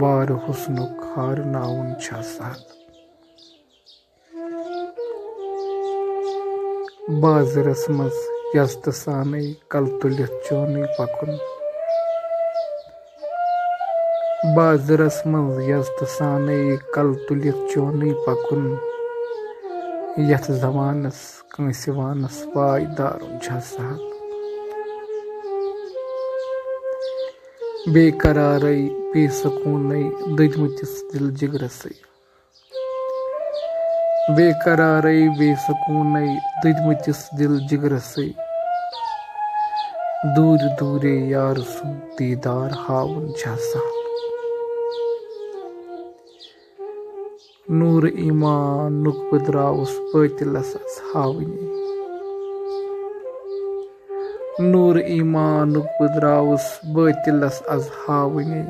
وارٕ حُسنُک ہارناوُن چھا سہل۔ بازرس منٛز یزتہٕ سانٕے کلہٕ تُلِتھ چونٕے پکُن۔ بازرس منٛز یزتہٕ سانٕے کلہٕ تُلِتھ چونٕے پکُن۔ یتھ زمانس کٲنٛسہِ وانس واے دارُن چھا سہل۔ بے قرارے بے سکوٗنٕے دٔدمٕتِس دِل جگرسٕے۔ بے قرارے بے سکوٗنٕے دٔدمٕتِس دِل جگرسٕے۔ دوٗرِ دوٗرے یارٕ سُنٛد دیٖدار ہاوُن چھا سہل۔ نوٗرٕ ایٖمانُک بہٕ درٛاوُس بٲطلس از ہاوٕنی۔ نوٗرٕ ایٖمانُک بہٕ درٛاوُس بٲطلس از ہاوٕنی۔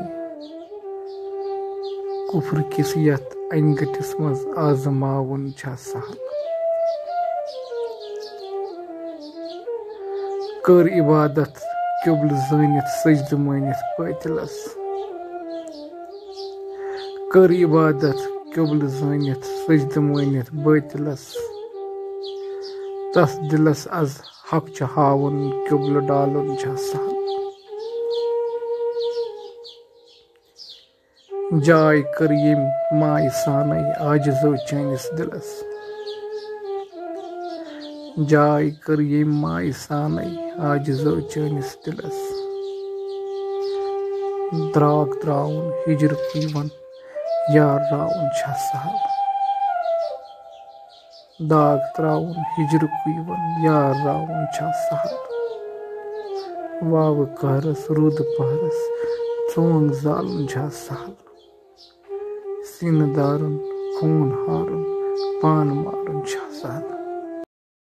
کُفر کِس یتھ انگٔٹِس منٛز آزماوُن چھا سہل۔ کٔر عبادت قبلہٕ زٲنِتھ سجدٕ مٲنِتھ بٲطلس۔ کٔر عبادت قبلہٕ زٲنِتھ سجدٕ مٲنِتھ بٲطلس۔ تس دِلس از حق چھُ ہاوُن قبلہٕ ڈالُن چھا سہل۔ جاے کٔر ییٚمۍ مایہِ سانٕے عاجزو چٲنِس دِلس۔ جاے کٔر ییٚمۍ مایہِ سانٕے عاجزو چٲنِس دِلس۔ دراگ تراوُن ہجرُک یِوان یار راوُن چھا سہل۔ داغ تراوُن ہجرُک یِوان یار راوُن چھا سہل۔ واوٕ قہرس روٗدٕ پہرس چونٛگ زالُن چھا سہل۔ سیٖنہٕ دارُن خوٗن ہارُن پان مارُن چھا سہل۔